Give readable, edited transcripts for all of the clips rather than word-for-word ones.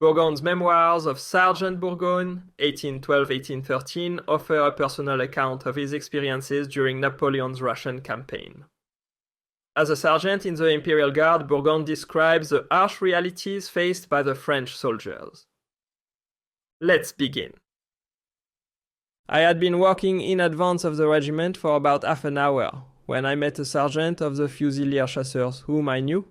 Bourgogne's Memoirs of Sergeant Bourgogne, 1812-1813, offer a personal account of his experiences during Napoleon's Russian campaign. As a sergeant in the Imperial Guard, Bourgogne describes the harsh realities faced by the French soldiers. Let's begin. I had been walking in advance of the regiment for about half an hour when I met a sergeant of the Fusilier Chasseurs whom I knew.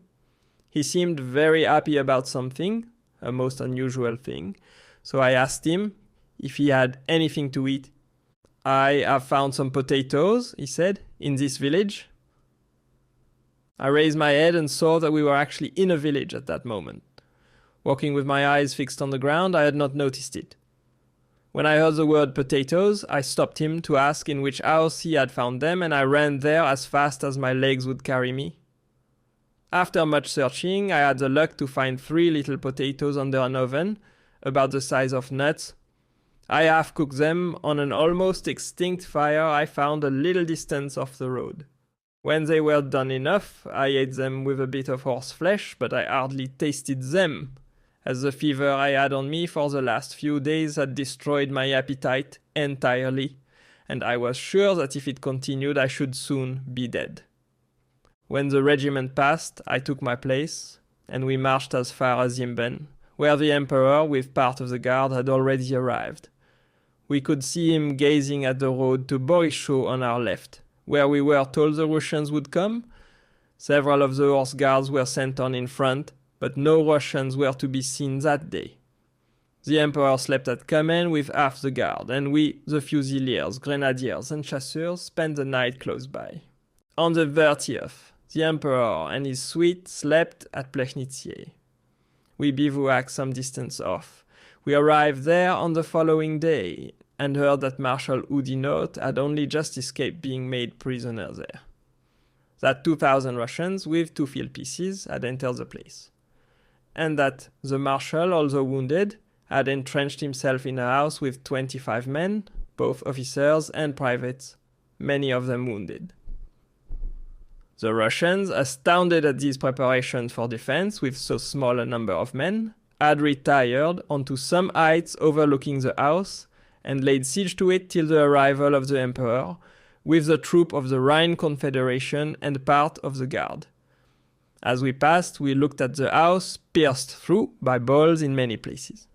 He seemed very happy about something, a most unusual thing, so I asked him if he had anything to eat. I have found some potatoes, he said, in this village. I raised my head and saw that we were actually in a village at that moment. Walking with my eyes fixed on the ground, I had not noticed it. When I heard the word potatoes, I stopped him to ask in which house he had found them, and I ran there as fast as my legs would carry me. After much searching, I had the luck to find 3 little potatoes under an oven, about the size of nuts. I half-cooked them on an almost extinct fire I found a little distance off the road. When they were done enough, I ate them with a bit of horse flesh, but I hardly tasted them, as the fever I had on me for the last few days had destroyed my appetite entirely, and I was sure that if it continued I should soon be dead. When the regiment passed, I took my place, and we marched as far as Yimben, where the Emperor, with part of the guard, had already arrived. We could see him gazing at the road to Borischow on our left, where we were told the Russians would come. Several of the horse guards were sent on in front, but no Russians were to be seen that day. The Emperor slept at Kamen with half the guard, and we, the Fusiliers, Grenadiers, and Chasseurs, spent the night close by. On the 30th, the Emperor and his suite slept at Plechnitsie. We bivouacked some distance off. We arrived there on the following day, and heard that Marshal Oudinot had only just escaped being made prisoner there. That 2,000 Russians, with 2 field pieces, had entered the place. And that the Marshal, although wounded, had entrenched himself in a house with 25 men, both officers and privates, many of them wounded. The Russians, astounded at these preparations for defense with so small a number of men, had retired onto some heights overlooking the house and laid siege to it till the arrival of the Emperor, with the troop of the Rhine Confederation and part of the guard. As we passed, we looked at the house pierced through by balls in many places.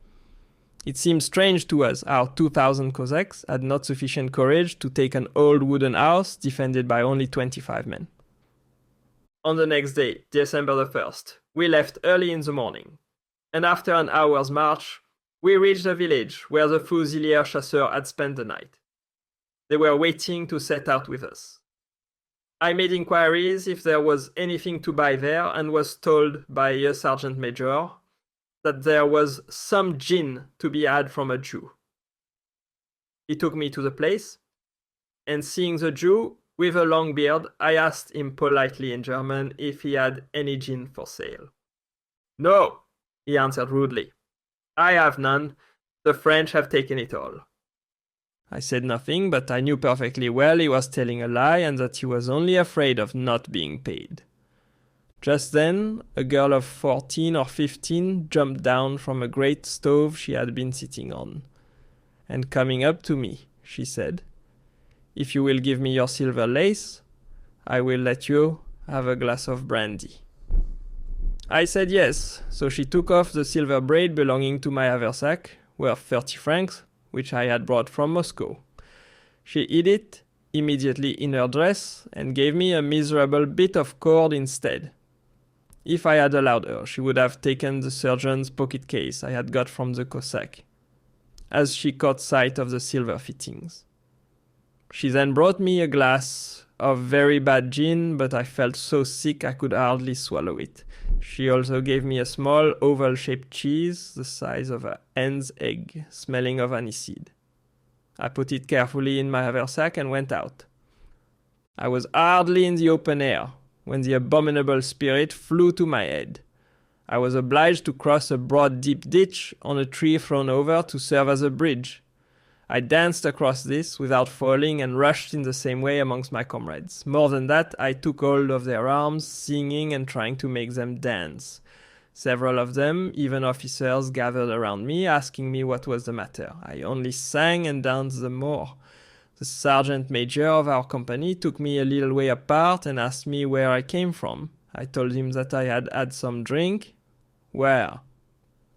It seemed strange to us how 2,000 Cossacks had not sufficient courage to take an old wooden house defended by only 25 men. On the next day, December the 1st, we left early in the morning, and after an hour's march, we reached a village where the Fusilier Chasseurs had spent the night. They were waiting to set out with us. I made inquiries if there was anything to buy there and was told by a sergeant major that there was some gin to be had from a Jew. He took me to the place, and seeing the Jew with a long beard, I asked him politely in German if he had any gin for sale. "No," he answered rudely. "I have none. The French have taken it all." I said nothing, but I knew perfectly well he was telling a lie and that he was only afraid of not being paid. Just then, a girl of 14 or 15 jumped down from a great stove she had been sitting on, and coming up to me, she said, "If you will give me your silver lace, I will let you have a glass of brandy." I said yes, so she took off the silver braid belonging to my haversack, worth 30 francs, which I had brought from Moscow. She hid it immediately in her dress and gave me a miserable bit of cord instead. If I had allowed her, she would have taken the surgeon's pocket case I had got from the Cossack, as she caught sight of the silver fittings. She then brought me a glass of very bad gin, but I felt so sick I could hardly swallow it. She also gave me a small oval-shaped cheese, the size of a hen's egg, smelling of aniseed. I put it carefully in my haversack and went out. I was hardly in the open air when the abominable spirit flew to my head. I was obliged to cross a broad deep ditch on a tree thrown over to serve as a bridge. I danced across this without falling and rushed in the same way amongst my comrades. More than that, I took hold of their arms, singing and trying to make them dance. Several of them, even officers, gathered around me, asking me what was the matter. I only sang and danced the more. The sergeant major of our company took me a little way apart and asked me where I came from. I told him that I had had some drink. "Where?"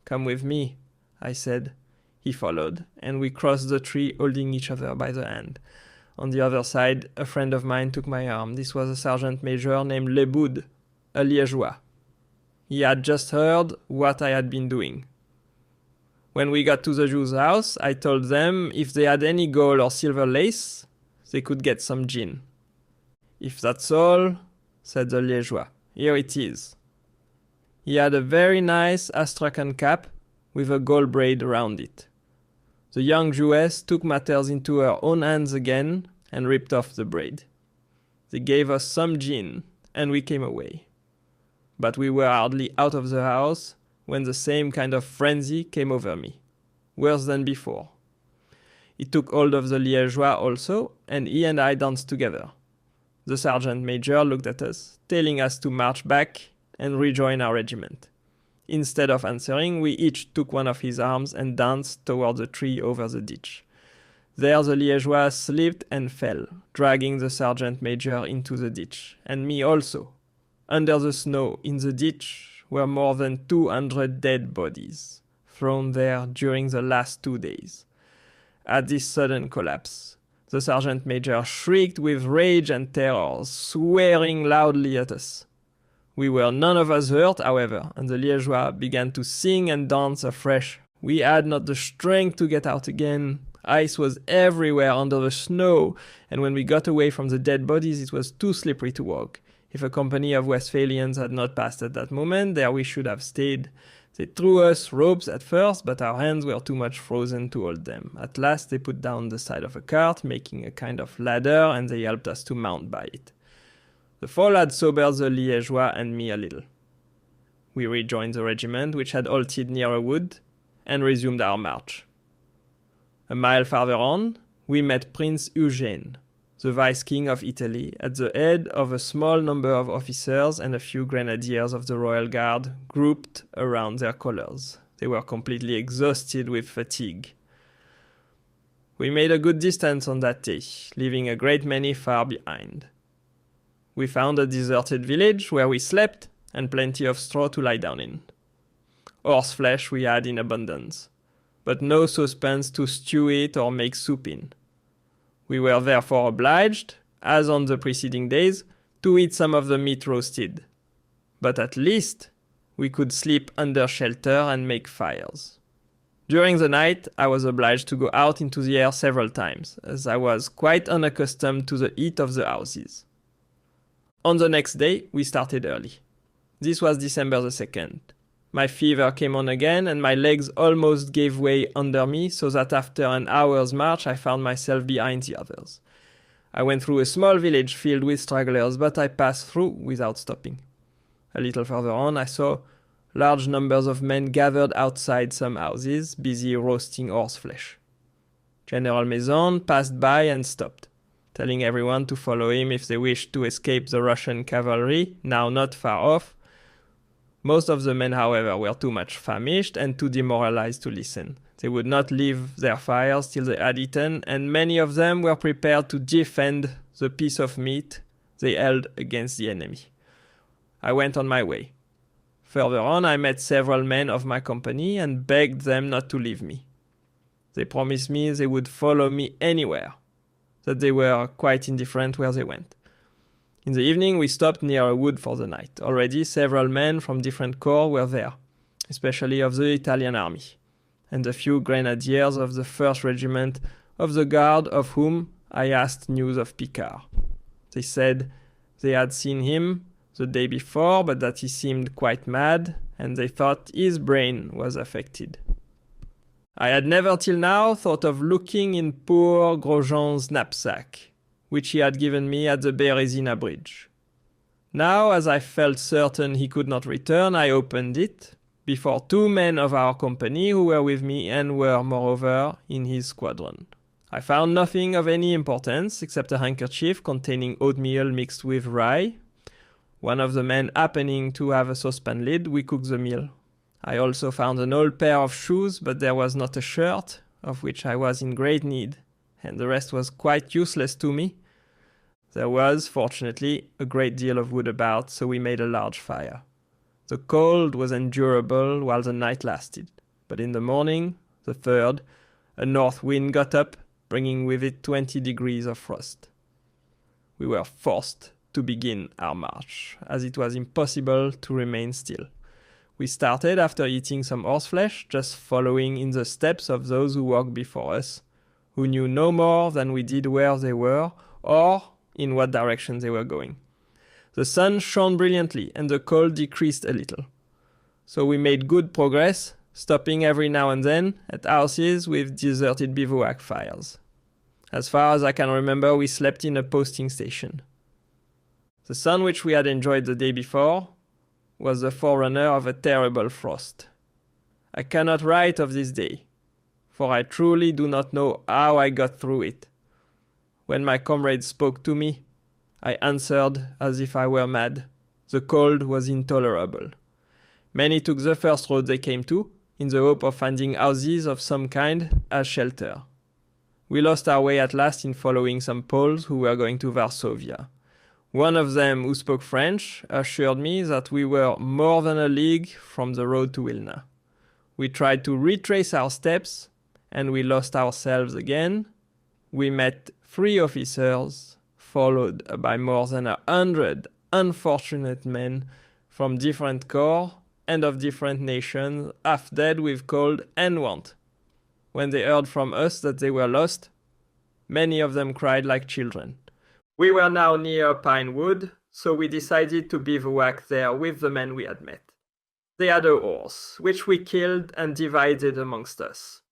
"Come with me," I said. He followed, and we crossed the tree holding each other by the hand. On the other side, a friend of mine took my arm. This was a sergeant major named Leboud, a Liégeois. He had just heard what I had been doing. When we got to the Jew's house, I told them if they had any gold or silver lace, they could get some gin. "If that's all," said the Liégeois, "here it is." He had a very nice Astrakhan cap with a gold braid around it. The young Jewess took matters into her own hands again and ripped off the braid. They gave us some gin, and we came away. But we were hardly out of the house when the same kind of frenzy came over me, worse than before. It took hold of the Liégeois also, and he and I danced together. The sergeant major looked at us, telling us to march back and rejoin our regiment. Instead of answering, we each took one of his arms and danced toward the tree over the ditch. There the Liégeois slipped and fell, dragging the sergeant major into the ditch, and me also. Under the snow in the ditch were more than 200 dead bodies, thrown there during the last 2 days. At this sudden collapse, the sergeant major shrieked with rage and terror, swearing loudly at us. We were none of us hurt, however, and the Liégeois began to sing and dance afresh. We had not the strength to get out again. Ice was everywhere under the snow, and when we got away from the dead bodies, it was too slippery to walk. If a company of Westphalians had not passed at that moment, there we should have stayed. They threw us ropes at first, but our hands were too much frozen to hold them. At last they put down the side of a cart, making a kind of ladder, and they helped us to mount by it. The fall had sobered the Liégeois and me a little. We rejoined the regiment, which had halted near a wood, and resumed our march. A mile farther on, we met Prince Eugène, the Vice-King of Italy, at the head of a small number of officers and a few grenadiers of the Royal Guard grouped around their colors. They were completely exhausted with fatigue. We made a good distance on that day, leaving a great many far behind. We found a deserted village where we slept and plenty of straw to lie down in. Horse flesh we had in abundance, but no saucepans to stew it or make soup in. We were therefore obliged, as on the preceding days, to eat some of the meat roasted. But at least we could sleep under shelter and make fires. During the night, I was obliged to go out into the air several times, as I was quite unaccustomed to the heat of the houses. On the next day, we started early. This was December the 2nd. My fever came on again, and my legs almost gave way under me, so that after an hour's march I found myself behind the others. I went through a small village filled with stragglers, but I passed through without stopping. A little further on, I saw large numbers of men gathered outside some houses, busy roasting horse flesh. General Maison passed by and stopped, telling everyone to follow him if they wished to escape the Russian cavalry, now not far off. Most of the men, however, were too much famished and too demoralized to listen. They would not leave their fires till they had eaten, and many of them were prepared to defend the piece of meat they held against the enemy. I went on my way. Further on, I met several men of my company and begged them not to leave me. They promised me they would follow me anywhere, that they were quite indifferent where they went. In the evening, we stopped near a wood for the night. Already several men from different corps were there, especially of the Italian army, and a few grenadiers of the 1st Regiment of the Guard, of whom I asked news of Picard. They said they had seen him the day before, but that he seemed quite mad, and they thought his brain was affected. I had never till now thought of looking in poor Grosjean's knapsack, which he had given me at the Bérésina bridge. Now, as I felt certain he could not return, I opened it, before 2 men of our company who were with me and were, moreover, in his squadron. I found nothing of any importance, except a handkerchief containing oatmeal mixed with rye. One of the men happening to have a saucepan lid, we cooked the meal I also found an old pair of shoes, but there was not a shirt, of which I was in great need, and the rest was quite useless to me. There was, fortunately, a great deal of wood about, so we made a large fire. The cold was endurable while the night lasted, but in the morning, the 3rd, a north wind got up, bringing with it 20 degrees of frost. We were forced to begin our march, as it was impossible to remain still. We started after eating some horseflesh, just following in the steps of those who walked before us, who knew no more than we did where they were or in what direction they were going. The sun shone brilliantly and the cold decreased a little. So we made good progress, stopping every now and then at houses with deserted bivouac fires. As far as I can remember, we slept in a posting station. The sun which we had enjoyed the day before was the forerunner of a terrible frost. I cannot write of this day, for I truly do not know how I got through it. When my comrades spoke to me, I answered as if I were mad. The cold was intolerable. Many took the first road they came to, in the hope of finding houses of some kind as shelter. We lost our way at last in following some Poles who were going to Varsovia. One of them, who spoke French, assured me that we were more than a league from the road to Wilna. We tried to retrace our steps, and we lost ourselves again. We met 3 officers, followed by more than 100 unfortunate men from different corps and of different nations, half dead with cold and want. When they heard from us that they were lost, many of them cried like children. We were now near Pine Wood, so we decided to bivouac there with the men we had met. They had a horse, which we killed and divided amongst us.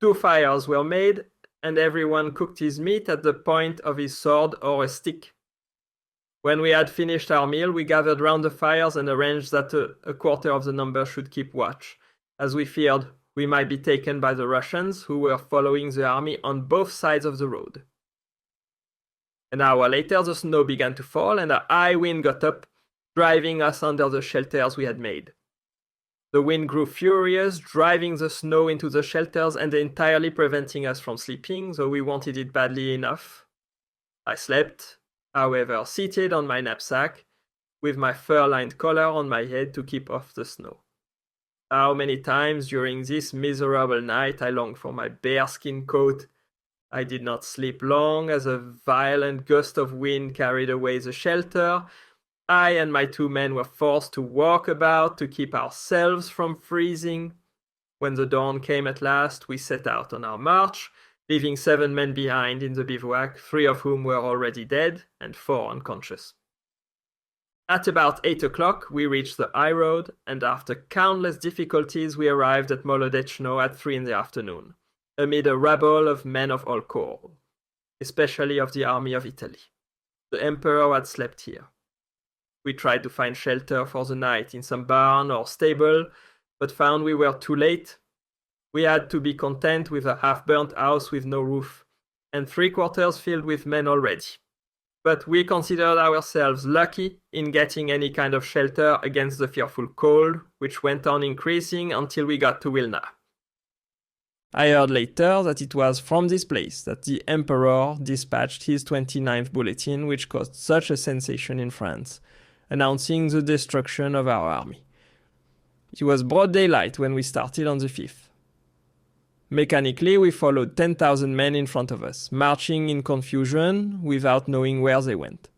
2 fires were made, and everyone cooked his meat at the point of his sword or a stick. When we had finished our meal, we gathered round the fires and arranged that a quarter of the number should keep watch, as we feared we might be taken by the Russians, who were following the army on both sides of the road. An hour later, the snow began to fall, and a high wind got up, driving us under the shelters we had made. The wind grew furious, driving the snow into the shelters and entirely preventing us from sleeping, though we wanted it badly enough. I slept, however, seated on my knapsack, with my fur-lined collar on my head to keep off the snow. How many times during this miserable night I longed for my bearskin coat. I did not sleep long, as a violent gust of wind carried away the shelter. I and my 2 men were forced to walk about to keep ourselves from freezing. When the dawn came at last, we set out on our march, leaving 7 men behind in the bivouac, 3 of whom were already dead and 4 unconscious. At about 8 o'clock, we reached the high road, and after countless difficulties, we arrived at Molodechno at 3 in the afternoon, amid a rabble of men of all corps, especially of the army of Italy. The emperor had slept here. We tried to find shelter for the night in some barn or stable, but found we were too late. We had to be content with a half-burnt house with no roof, and 3 quarters filled with men already. But we considered ourselves lucky in getting any kind of shelter against the fearful cold, which went on increasing until we got to Wilna. I heard later that it was from this place that the emperor dispatched his 29th bulletin, which caused such a sensation in France, announcing the destruction of our army. It was broad daylight when we started on the 5th. Mechanically, we followed 10,000 men in front of us, marching in confusion without knowing where they went.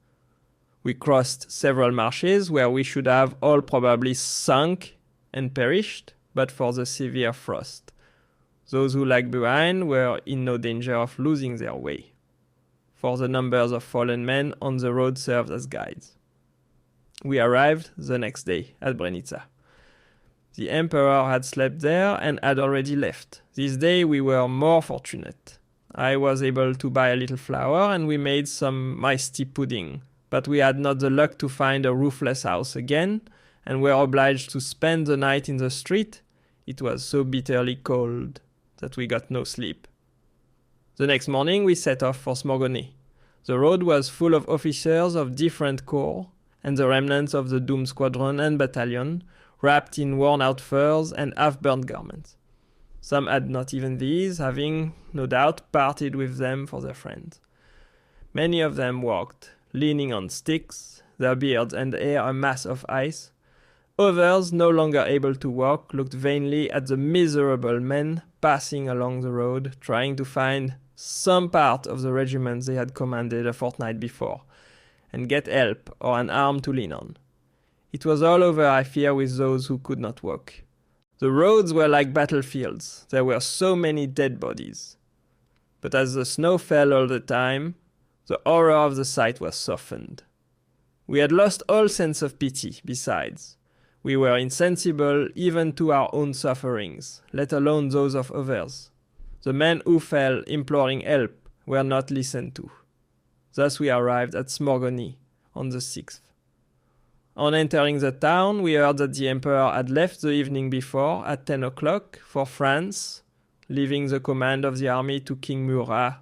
We crossed several marshes where we should have all probably sunk and perished, but for the severe frost. Those who lagged behind were in no danger of losing their way, for the numbers of fallen men on the road served as guides. We arrived the next day at Brenica. The emperor had slept there and had already left. This day we were more fortunate. I was able to buy a little flour and we made some mice-tea pudding, but we had not the luck to find a roofless house again and were obliged to spend the night in the street. It was so bitterly cold that we got no sleep. The next morning we set off for Smorgoney. The road was full of officers of different corps and the remnants of the doomed squadron and battalion, wrapped in worn-out furs and half-burnt garments. Some had not even these, having, no doubt, parted with them for their friends. Many of them walked, leaning on sticks, their beards and hair a mass of ice. Others, no longer able to walk, looked vainly at the miserable men passing along the road, trying to find some part of the regiment they had commanded a fortnight before, and get help or an arm to lean on. It was all over, I fear, with those who could not walk. The roads were like battlefields. There were so many dead bodies. But as the snow fell all the time, the horror of the sight was softened. We had lost all sense of pity, besides. We were insensible even to our own sufferings, let alone those of others. The men who fell imploring help were not listened to. Thus we arrived at Smorgony on the 6th. On entering the town, we heard that the Emperor had left the evening before at 10 o'clock for France, leaving the command of the army to King Murat.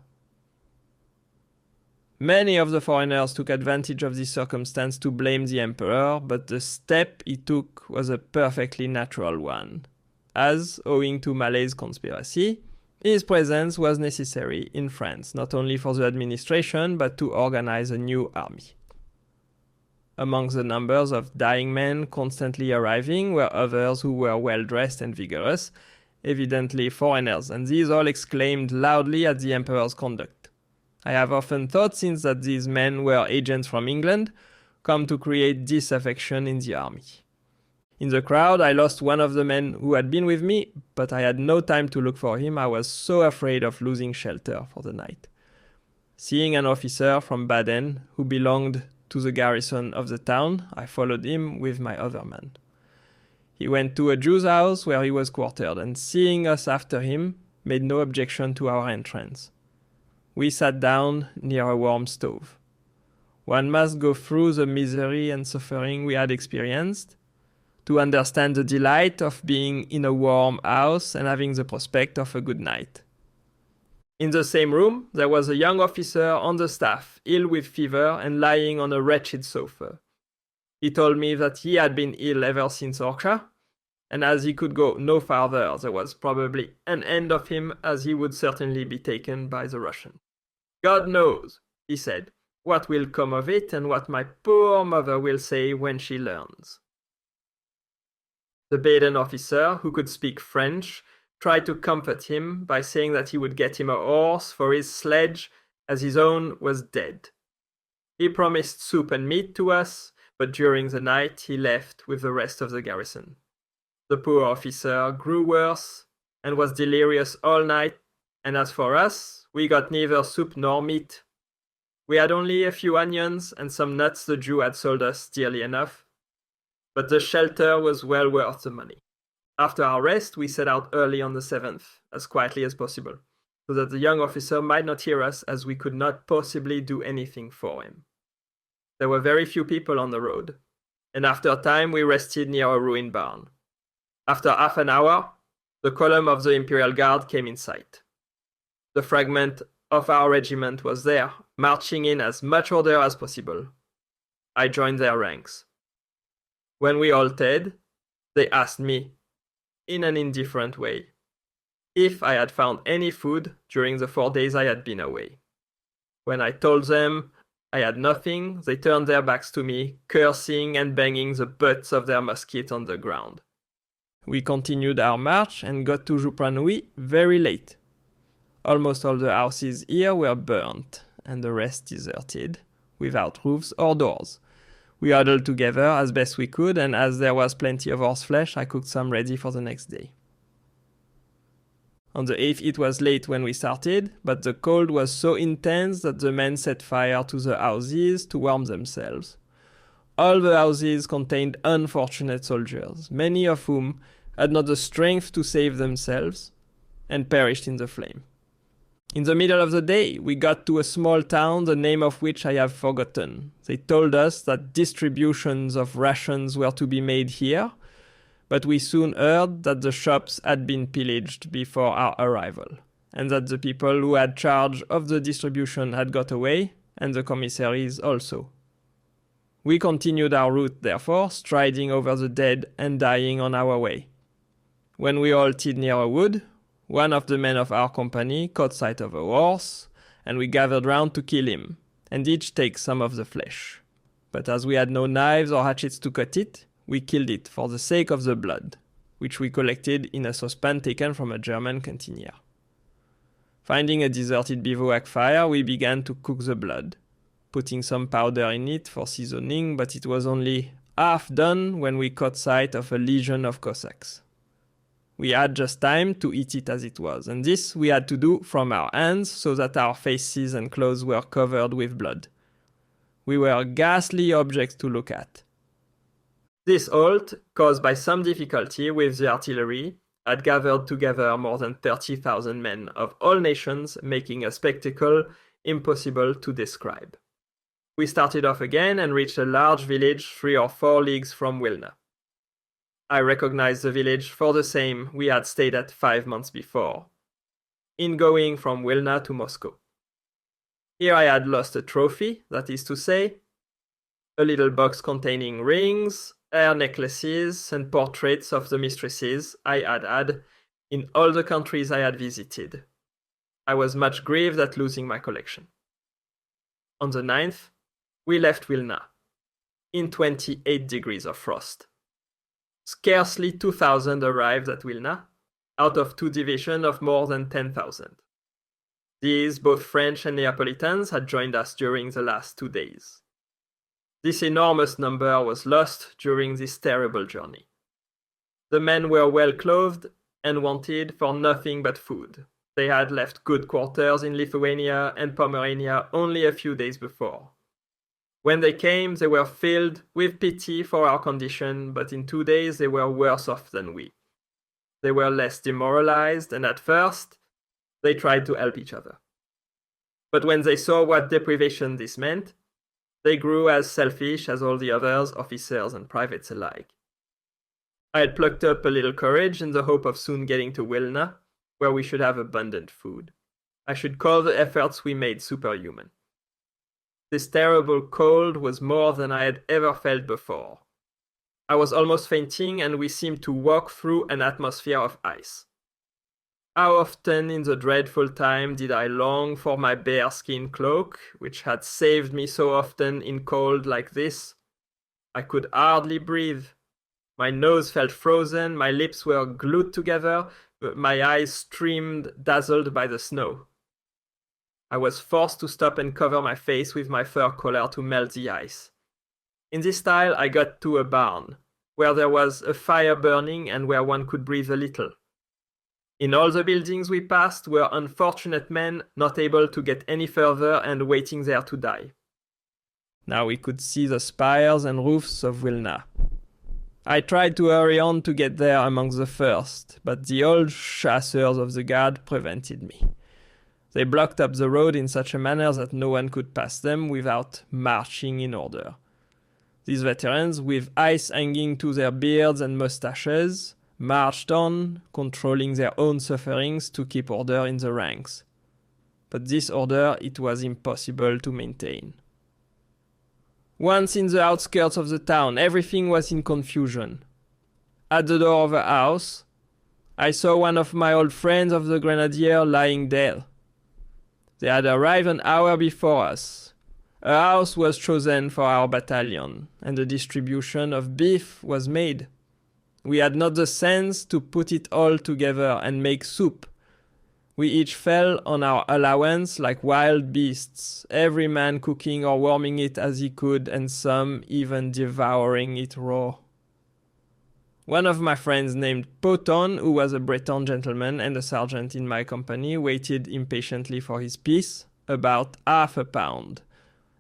Many of the foreigners took advantage of this circumstance to blame the Emperor, but the step he took was a perfectly natural one, as, owing to Malay's conspiracy, his presence was necessary in France, not only for the administration, but to organize a new army. Among the numbers of dying men constantly arriving were others who were well-dressed and vigorous, evidently foreigners, and these all exclaimed loudly at the Emperor's conduct. I have often thought since that these men were agents from England, come to create disaffection in the army. In the crowd, I lost one of the men who had been with me, but I had no time to look for him. I was so afraid of losing shelter for the night. Seeing an officer from Baden who belonged to the garrison of the town, I followed him with my other man. He went to a Jew's house where he was quartered, and seeing us after him, made no objection to our entrance. We sat down near a warm stove. One must go through the misery and suffering we had experienced to understand the delight of being in a warm house and having the prospect of a good night. In the same room, there was a young officer on the staff, ill with fever and lying on a wretched sofa. He told me that he had been ill ever since Orcha, and as he could go no farther, there was probably an end of him, as he would certainly be taken by the Russian. God knows, he said, what will come of it and what my poor mother will say when she learns. The Baden officer, who could speak French, tried to comfort him by saying that he would get him a horse for his sledge, as his own was dead. He promised soup and meat to us, but during the night he left with the rest of the garrison. The poor officer grew worse and was delirious all night, and as for us, we got neither soup nor meat. We had only a few onions and some nuts the Jew had sold us dearly enough, but the shelter was well worth the money. After our rest, we set out early on the 7th, as quietly as possible, so that the young officer might not hear us, as we could not possibly do anything for him. There were very few people on the road, and after a time we rested near a ruined barn. After half an hour, the column of the Imperial Guard came in sight. The fragment of our regiment was there, marching in as much order as possible. I joined their ranks. When we halted, they asked me, in an indifferent way, if I had found any food during the 4 days I had been away. When I told them I had nothing, they turned their backs to me, cursing and banging the butts of their muskets on the ground. We continued our march and got to Joupranouy very late. Almost all the houses here were burnt, and the rest deserted, without roofs or doors. We huddled together as best we could, and as there was plenty of horse flesh, I cooked some ready for the next day. On the 8th it was late when we started, but the cold was so intense that the men set fire to the houses to warm themselves. All the houses contained unfortunate soldiers, many of whom had not the strength to save themselves, and perished in the flame. In the middle of the day, we got to a small town, the name of which I have forgotten. They told us that distributions of rations were to be made here, but we soon heard that the shops had been pillaged before our arrival, and that the people who had charge of the distribution had got away, and the commissaries also. We continued our route, therefore, striding over the dead and dying on our way. When we halted near a wood, one of the men of our company caught sight of a horse, and we gathered round to kill him, and each take some of the flesh. But as we had no knives or hatchets to cut it, we killed it for the sake of the blood, which we collected in a saucepan taken from a German cantiniere. Finding a deserted bivouac fire, we began to cook the blood, putting some powder in it for seasoning, but it was only half done when we caught sight of a legion of Cossacks. We had just time to eat it as it was, and this we had to do from our hands so that our faces and clothes were covered with blood. We were ghastly objects to look at. This halt, caused by some difficulty with the artillery, had gathered together more than 30,000 men of all nations, making a spectacle impossible to describe. We started off again and reached a large village 3 or 4 leagues from Wilna. I recognized the village for the same we had stayed at 5 months before, in going from Wilna to Moscow. Here I had lost a trophy, that is to say, a little box containing rings, hair necklaces, and portraits of the mistresses I had had in all the countries I had visited. I was much grieved at losing my collection. On the 9th, we left Wilna, in 28 degrees of frost. Scarcely 2,000 arrived at Wilna, out of 2 divisions of more than 10,000. These, both French and Neapolitans, had joined us during the last 2 days. This enormous number was lost during this terrible journey. The men were well clothed and wanted for nothing but food. They had left good quarters in Lithuania and Pomerania only a few days before. When they came, they were filled with pity for our condition, but in 2 days they were worse off than we. They were less demoralized, and at first, they tried to help each other. But when they saw what deprivation this meant, they grew as selfish as all the others, officers and privates alike. I had plucked up a little courage in the hope of soon getting to Wilna, where we should have abundant food. I should call the efforts we made superhuman. This terrible cold was more than I had ever felt before. I was almost fainting, and we seemed to walk through an atmosphere of ice. How often in the dreadful time did I long for my bearskin cloak, which had saved me so often in cold like this? I could hardly breathe. My nose felt frozen, my lips were glued together, my eyes streamed, dazzled by the snow. I was forced to stop and cover my face with my fur collar to melt the ice. In this style, I got to a barn, where there was a fire burning and where one could breathe a little. In all the buildings we passed were unfortunate men not able to get any further and waiting there to die. Now we could see the spires and roofs of Wilna. I tried to hurry on to get there among the first, but the old chasseurs of the guard prevented me. They blocked up the road in such a manner that no one could pass them without marching in order. These veterans, with ice hanging to their beards and mustaches, marched on, controlling their own sufferings to keep order in the ranks. But this order it was impossible to maintain. Once in the outskirts of the town, everything was in confusion. At the door of a house, I saw one of my old friends of the grenadier lying dead. They had arrived an hour before us. A house was chosen for our battalion, and the distribution of beef was made. We had not the sense to put it all together and make soup. We each fell on our allowance like wild beasts, every man cooking or warming it as he could, and some even devouring it raw. One of my friends named Poton, who was a Breton gentleman and a sergeant in my company, waited impatiently for his piece, about half a pound.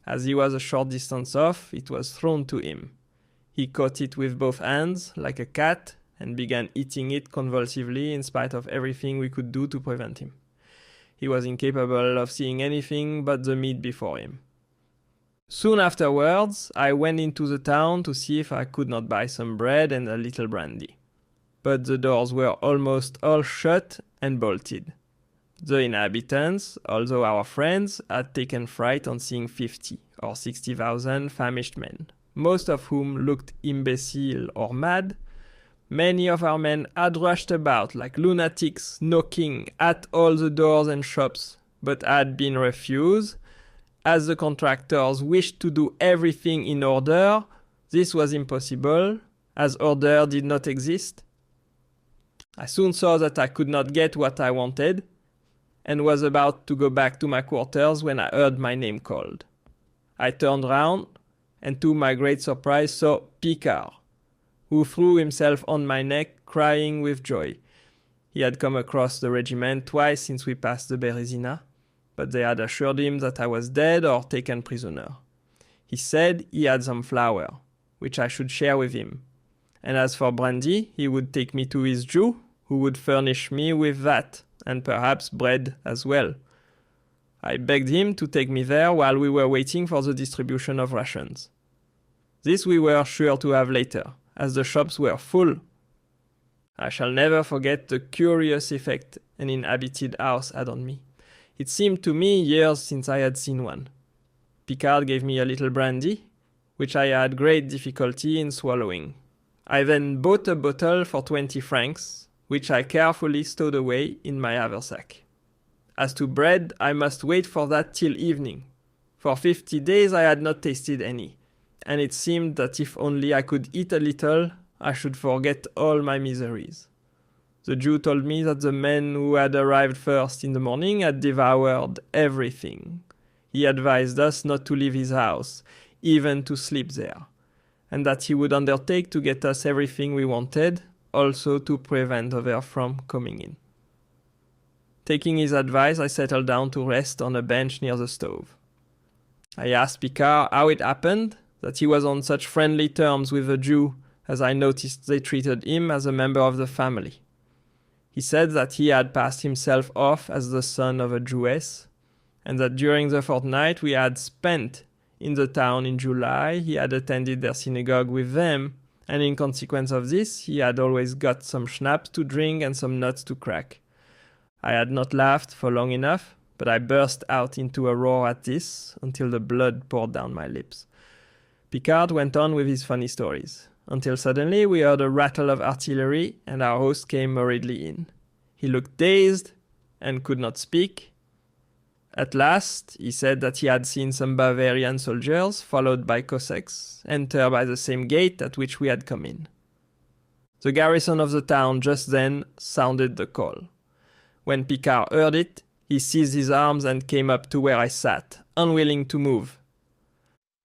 As he was a short distance off, it was thrown to him. He caught it with both hands, like a cat, and began eating it convulsively in spite of everything we could do to prevent him. He was incapable of seeing anything but the meat before him. Soon afterwards, I went into the town to see if I could not buy some bread and a little brandy. But the doors were almost all shut and bolted. The inhabitants, although our friends, had taken fright on seeing 50 or 60,000 famished men, most of whom looked imbecile or mad, many of our men had rushed about like lunatics, knocking at all the doors and shops, but had been refused. As the contractors wished to do everything in order, this was impossible, as order did not exist. I soon saw that I could not get what I wanted, and was about to go back to my quarters when I heard my name called. I turned round, and to my great surprise saw Picard, who threw himself on my neck, crying with joy. He had come across the regiment twice since we passed the Berezina, but they had assured him that I was dead or taken prisoner. He said he had some flour, which I should share with him, and as for brandy, he would take me to his Jew, who would furnish me with that, and perhaps bread as well. I begged him to take me there while we were waiting for the distribution of rations. This we were sure to have later, as the shops were full. I shall never forget the curious effect an inhabited house had on me. It seemed to me years since I had seen one. Picard gave me a little brandy, which I had great difficulty in swallowing. I then bought a bottle for 20 francs, which I carefully stowed away in my haversack. As to bread, I must wait for that till evening. For 50 days I had not tasted any, and it seemed that if only I could eat a little, I should forget all my miseries. The Jew told me that the men who had arrived first in the morning had devoured everything. He advised us not to leave his house, even to sleep there, and that he would undertake to get us everything we wanted, also to prevent others from coming in. Taking his advice, I settled down to rest on a bench near the stove. I asked Picard how it happened that he was on such friendly terms with the Jew, as I noticed they treated him as a member of the family. He said that he had passed himself off as the son of a Jewess, and that during the fortnight we had spent in the town in July, he had attended their synagogue with them, and in consequence of this, he had always got some schnapps to drink and some nuts to crack. I had not laughed for long enough, but I burst out into a roar at this, until the blood poured down my lips. Picard went on with his funny stories, until suddenly we heard a rattle of artillery, and our host came hurriedly in. He looked dazed, and could not speak. At last, he said that he had seen some Bavarian soldiers, followed by Cossacks, enter by the same gate at which we had come in. The garrison of the town just then sounded the call. When Picard heard it, he seized his arms and came up to where I sat, unwilling to move.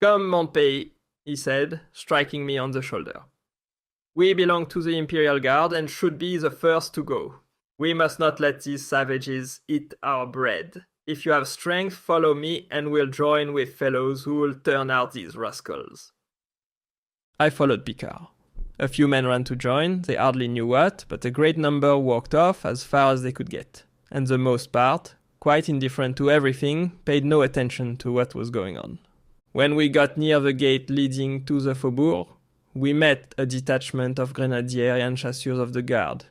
"Come, mon pays," he said, striking me on the shoulder. "We belong to the Imperial Guard and should be the first to go. We must not let these savages eat our bread. If you have strength, follow me, and we'll join with fellows who will turn out these rascals." I followed Picard. A few men ran to join, they hardly knew what, but a great number walked off as far as they could get, and the most part, quite indifferent to everything, paid no attention to what was going on. When we got near the gate leading to the faubourg, we met a detachment of grenadiers and chasseurs of the guard.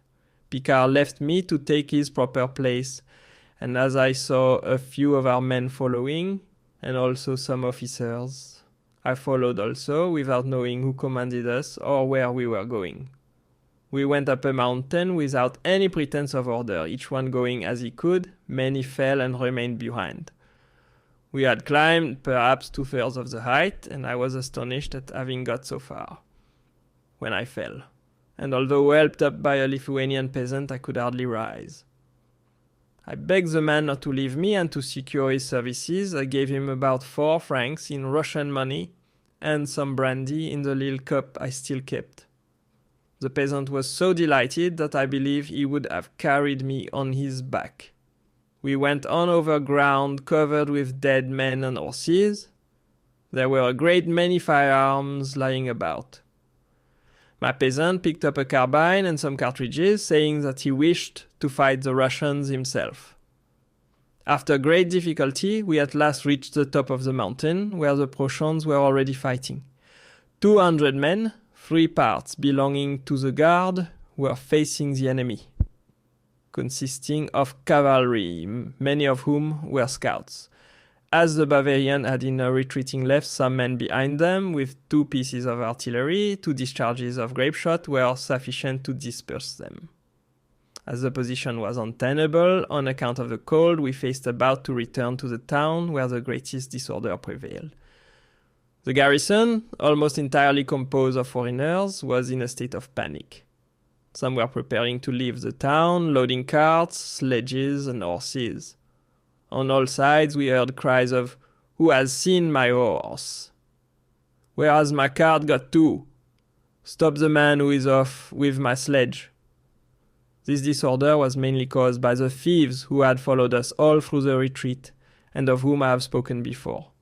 Picard left me to take his proper place, and as I saw a few of our men following, and also some officers, I followed also, without knowing who commanded us or where we were going. We went up a mountain without any pretense of order, each one going as he could. Many fell and remained behind. We had climbed perhaps 2/3 of the height, and I was astonished at having got so far, when I fell, and although helped up by a Lithuanian peasant, I could hardly rise. I begged the man not to leave me and to secure his services. I gave him about 4 francs in Russian money and some brandy in the little cup I still kept. The peasant was so delighted that I believe he would have carried me on his back. We went on over ground covered with dead men and horses. There were a great many firearms lying about. My peasant picked up a carbine and some cartridges, saying that he wished to fight the Russians himself. After great difficulty, we at last reached the top of the mountain, where the Prussians were already fighting. 200 men, 3 parts belonging to the guard, were facing the enemy, consisting of cavalry, many of whom were scouts, as the Bavarian had in a retreating left some men behind them, with 2 pieces of artillery, 2 discharges of grape shot were sufficient to disperse them. As the position was untenable on account of the cold, we faced about to return to the town where the greatest disorder prevailed. The garrison, almost entirely composed of foreigners, was in a state of panic. Some were preparing to leave the town, loading carts, sledges, and horses. On all sides we heard cries of, "Who has seen my horse? Where has my cart got to? Stop the man who is off with my sledge." This disorder was mainly caused by the thieves who had followed us all through the retreat, and of whom I have spoken before.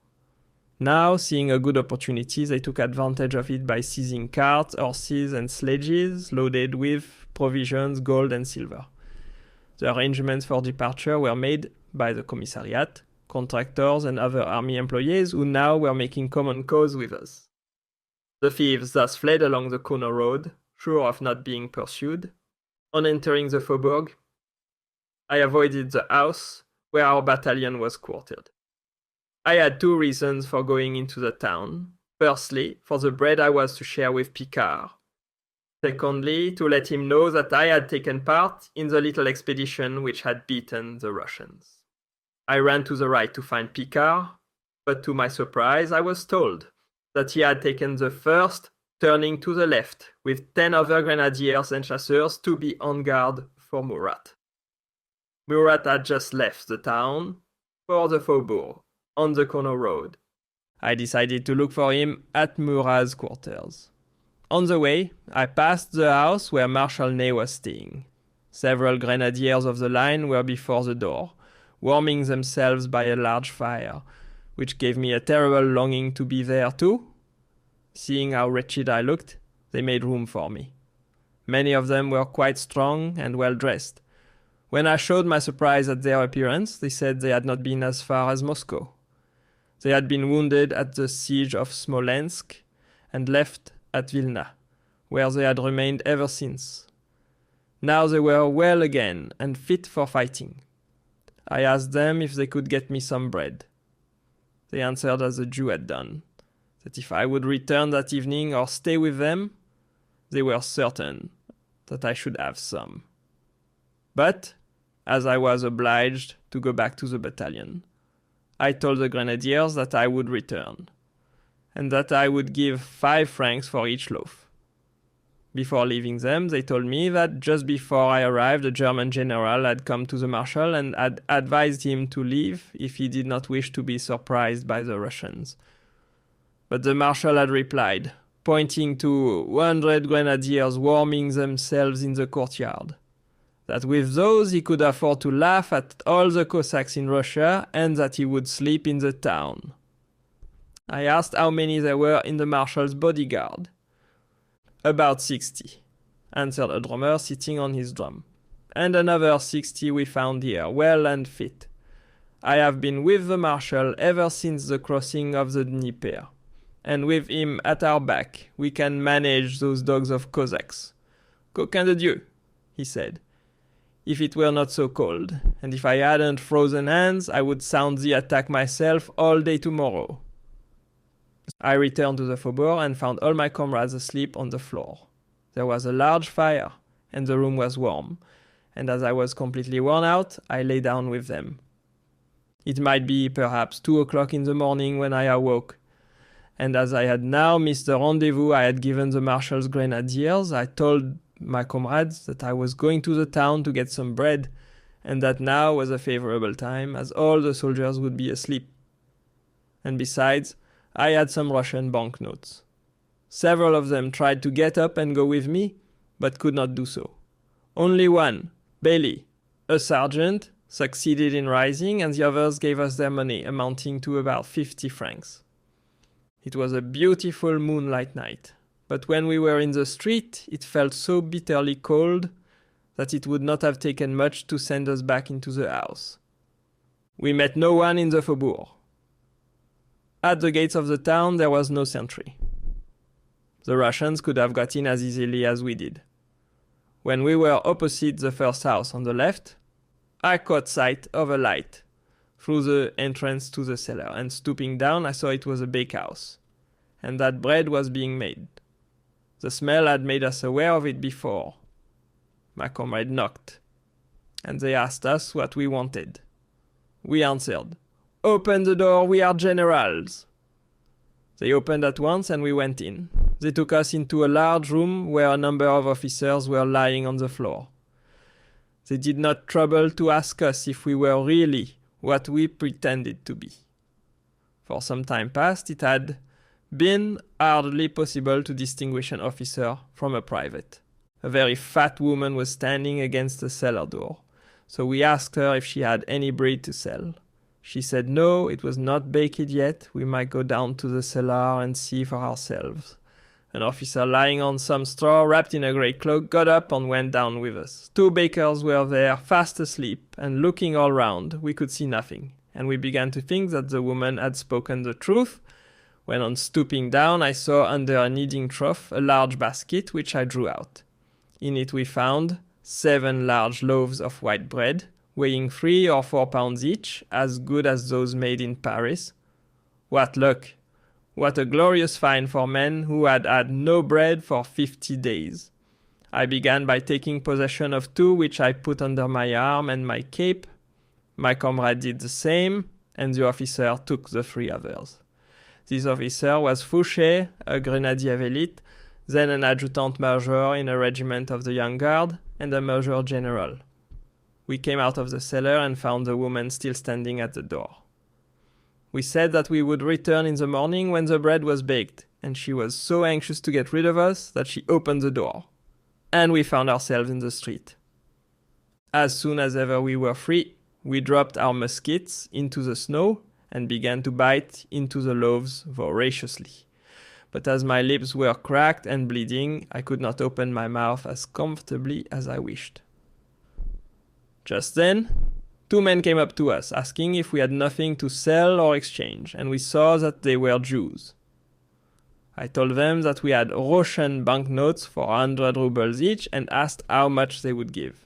Now, seeing a good opportunity, they took advantage of it by seizing carts, horses, and sledges loaded with provisions, gold, and silver. The arrangements for departure were made by the commissariat, contractors, and other army employees who now were making common cause with us. The thieves thus fled along the corner road, sure of not being pursued. On entering the faubourg, I avoided the house where our battalion was quartered. I had 2 reasons for going into the town. Firstly, for the bread I was to share with Picard. Secondly, to let him know that I had taken part in the little expedition which had beaten the Russians. I ran to the right to find Picard, but to my surprise I was told that he had taken the first turning to the left with 10 other grenadiers and chasseurs to be on guard for Murat. Murat had just left the town for the faubourg on the corner road. I decided to look for him at Murat's quarters. On the way, I passed the house where Marshal Ney was staying. Several grenadiers of the line were before the door, warming themselves by a large fire, which gave me a terrible longing to be there too. Seeing how wretched I looked, they made room for me. Many of them were quite strong and well dressed. When I showed my surprise at their appearance, they said they had not been as far as Moscow. They had been wounded at the siege of Smolensk and left at Wilna, where they had remained ever since. Now they were well again and fit for fighting. I asked them if they could get me some bread. They answered as the Jew had done, that if I would return that evening or stay with them, they were certain that I should have some. But, as I was obliged to go back to the battalion, I told the grenadiers that I would return, and that I would give 5 francs for each loaf. Before leaving them, they told me that just before I arrived, a German general had come to the marshal and had advised him to leave if he did not wish to be surprised by the Russians. But the marshal had replied, pointing to 100 grenadiers warming themselves in the courtyard, that with those he could afford to laugh at all the Cossacks in Russia and that he would sleep in the town. I asked how many there were in the marshal's bodyguard. "About 60, answered a drummer sitting on his drum. "And another 60 we found here, well and fit. I have been with the marshal ever since the crossing of the Dnieper, and with him at our back we can manage those dogs of Cossacks. Coquin de Dieu," he said. "If it were not so cold, and if I hadn't frozen hands, I would sound the attack myself all day tomorrow." I returned to the faubourg and found all my comrades asleep on the floor. There was a large fire, and the room was warm, and as I was completely worn out, I lay down with them. It might be perhaps 2 o'clock in the morning when I awoke, and as I had now missed the rendezvous I had given the marshal's grenadiers, I told my comrades that I was going to the town to get some bread, and that now was a favorable time, as all the soldiers would be asleep. And besides, I had some Russian banknotes. Several of them tried to get up and go with me, but could not do so. Only one, Bailey, a sergeant, succeeded in rising, and the others gave us their money, amounting to about 50 francs. It was a beautiful moonlight night, but when we were in the street, it felt so bitterly cold that it would not have taken much to send us back into the house. We met no one in the faubourg. At the gates of the town there was no sentry. The Russians could have got in as easily as we did. When we were opposite the first house on the left, I caught sight of a light, through the entrance to the cellar, and stooping down, I saw it was a bakehouse, and that bread was being made. The smell had made us aware of it before. My comrade knocked, and they asked us what we wanted. We answered, "Open the door, we are generals." They opened at once and we went in. They took us into a large room where a number of officers were lying on the floor. They did not trouble to ask us if we were really what we pretended to be. For some time past, it had been hardly possible to distinguish an officer from a private. A very fat woman was standing against the cellar door, so we asked her if she had any bread to sell. She said no, it was not baked yet, we might go down to the cellar and see for ourselves. An officer lying on some straw, wrapped in a grey cloak, got up and went down with us. 2 bakers were there, fast asleep, and looking all round, we could see nothing, and we began to think that the woman had spoken the truth, when on stooping down I saw under a kneading trough a large basket, which I drew out. In it we found 7 large loaves of white bread, weighing 3 or 4 pounds each, as good as those made in Paris. What luck! What a glorious find for men who had had no bread for 50 days. I began by taking possession of 2 which I put under my arm and my cape. My comrade did the same, and the officer took the 3 others. This officer was Fouché, a grenadier of elite, then an adjutant major in a regiment of the Young Guard, and a major general. We came out of the cellar and found the woman still standing at the door. We said that we would return in the morning when the bread was baked, and she was so anxious to get rid of us that she opened the door. And we found ourselves in the street. As soon as ever we were free, we dropped our muskets into the snow and began to bite into the loaves voraciously. But as my lips were cracked and bleeding, I could not open my mouth as comfortably as I wished. Just then, 2 men came up to us, asking if we had nothing to sell or exchange, and we saw that they were Jews. I told them that we had Russian banknotes for 100 rubles each, and asked how much they would give.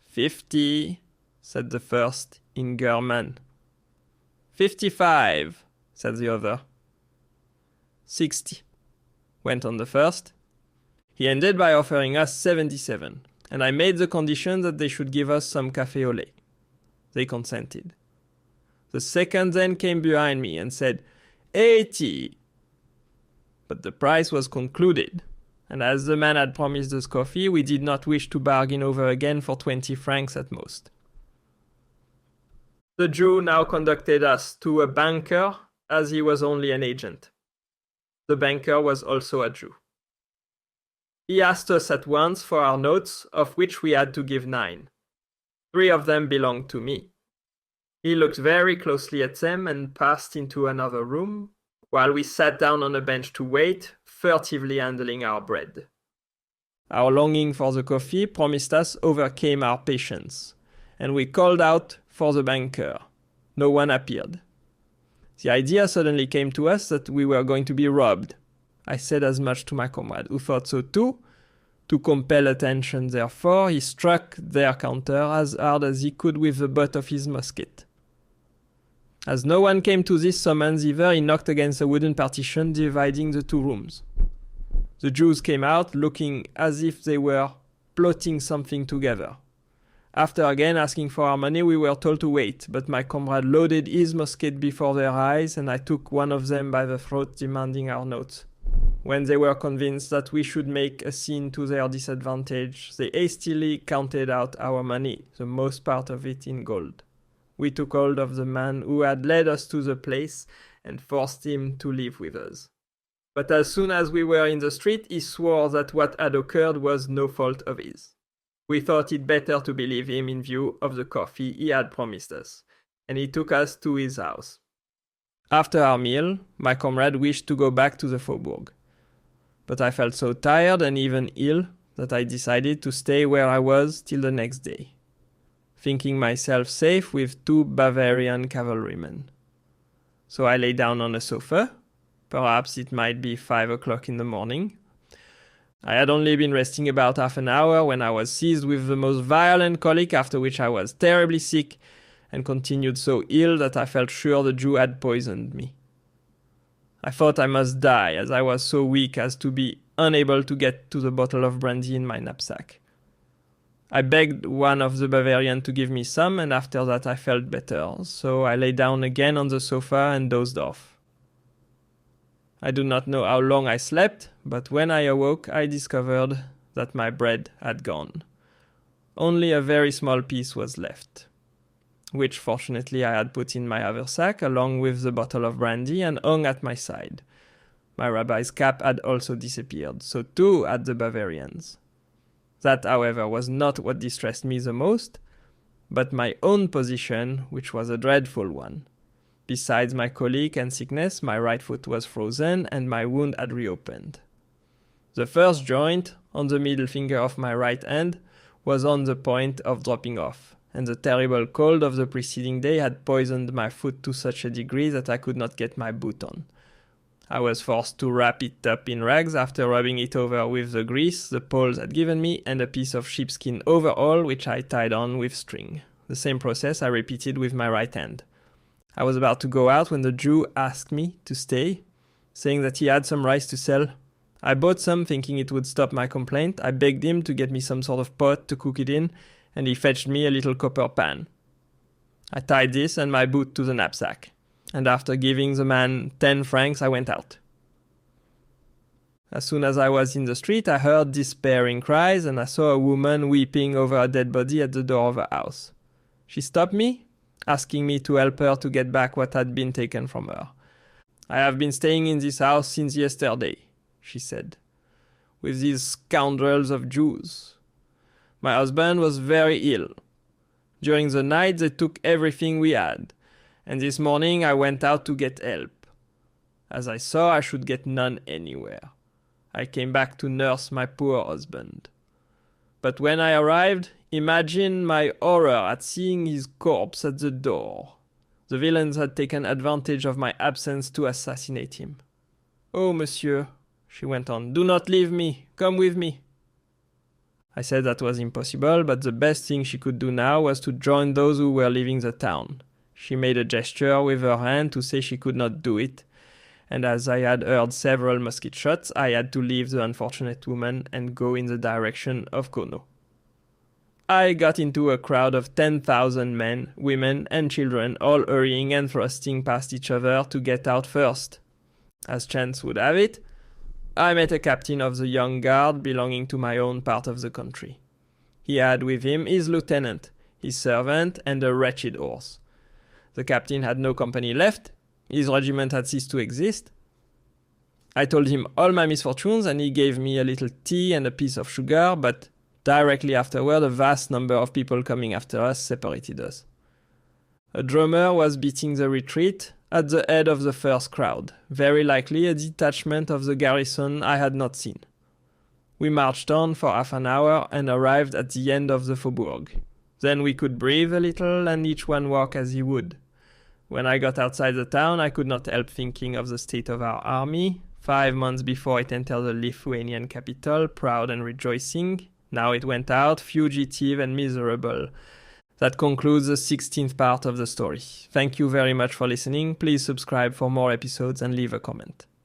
50, said the first in German. 55, said the other. 60, went on the first. He ended by offering us 77. And I made the condition that they should give us some café au lait. They consented. The second then came behind me and said, 80. But the price was concluded, and as the man had promised us coffee, we did not wish to bargain over again for 20 francs at most. The Jew now conducted us to a banker, as he was only an agent. The banker was also a Jew. He asked us at once for our notes, of which we had to give 9. 3 of them belonged to me. He looked very closely at them and passed into another room, while we sat down on a bench to wait, furtively handling our bread. Our longing for the coffee promised us overcame our patience, and we called out for the banker. No one appeared. The idea suddenly came to us that we were going to be robbed. I said as much to my comrade, who thought so too. To compel attention, therefore, he struck their counter as hard as he could with the butt of his musket. As no one came to this summons either, he knocked against a wooden partition dividing the 2 rooms. The Jews came out, looking as if they were plotting something together. After again asking for our money, we were told to wait, but my comrade loaded his musket before their eyes, and I took one of them by the throat, demanding our notes. When they were convinced that we should make a scene to their disadvantage, they hastily counted out our money, the most part of it in gold. We took hold of the man who had led us to the place and forced him to live with us. But as soon as we were in the street, he swore that what had occurred was no fault of his. We thought it better to believe him in view of the coffee he had promised us, and he took us to his house. After our meal, my comrade wished to go back to the faubourg. But I felt so tired and even ill that I decided to stay where I was till the next day, thinking myself safe with 2 Bavarian cavalrymen. So I lay down on a sofa. Perhaps it might be 5 o'clock in the morning. I had only been resting about half an hour when I was seized with the most violent colic, after which I was terribly sick, and continued so ill that I felt sure the Jew had poisoned me. I thought I must die, as I was so weak as to be unable to get to the bottle of brandy in my knapsack. I begged one of the Bavarians to give me some, and after that I felt better, so I lay down again on the sofa and dozed off. I do not know how long I slept, but when I awoke I discovered that my bread had gone. Only a very small piece was left, which fortunately I had put in my haversack along with the bottle of brandy and hung at my side. My rabbi's cap had also disappeared, so too had the Bavarians. That, however, was not what distressed me the most, but my own position, which was a dreadful one. Besides my colic and sickness, my right foot was frozen and my wound had reopened. The first joint, on the middle finger of my right hand, was on the point of dropping off, and the terrible cold of the preceding day had poisoned my foot to such a degree that I could not get my boot on. I was forced to wrap it up in rags after rubbing it over with the grease the Poles had given me and a piece of sheepskin overall which I tied on with string. The same process I repeated with my right hand. I was about to go out when the Jew asked me to stay, saying that he had some rice to sell. I bought some thinking it would stop my complaint. I begged him to get me some sort of pot to cook it in, and he fetched me a little copper pan. I tied this and my boot to the knapsack, and after giving the man 10 francs, I went out. As soon as I was in the street, I heard despairing cries, and I saw a woman weeping over a dead body at the door of a house. She stopped me, asking me to help her to get back what had been taken from her. "I have been staying in this house since yesterday," she said, "with these scoundrels of Jews. My husband was very ill. During the night they took everything we had, and this morning I went out to get help, as I saw I should get none anywhere. I came back to nurse my poor husband. But when I arrived, imagine my horror at seeing his corpse at the door. The villains had taken advantage of my absence to assassinate him. Oh, monsieur," she went on, "do not leave me. Come with me." I said that was impossible, but the best thing she could do now was to join those who were leaving the town. She made a gesture with her hand to say she could not do it, and as I had heard several musket shots, I had to leave the unfortunate woman and go in the direction of Kono. I got into a crowd of 10,000 men, women, and children, all hurrying and thrusting past each other to get out first. As chance would have it, I met a captain of the young guard belonging to my own part of the country. He had with him his lieutenant, his servant, and a wretched horse. The captain had no company left. His regiment had ceased to exist. I told him all my misfortunes, and he gave me a little tea and a piece of sugar, but directly afterward a vast number of people coming after us separated us. A drummer was beating the retreat at the head of the first crowd, very likely a detachment of the garrison I had not seen. We marched on for half an hour and arrived at the end of the faubourg. Then we could breathe a little and each one walk as he would. When I got outside the town, I could not help thinking of the state of our army. 5 months before it entered the Lithuanian capital, proud and rejoicing. Now it went out, fugitive and miserable. That concludes the 16th part of the story. Thank you very much for listening. Please subscribe for more episodes and leave a comment.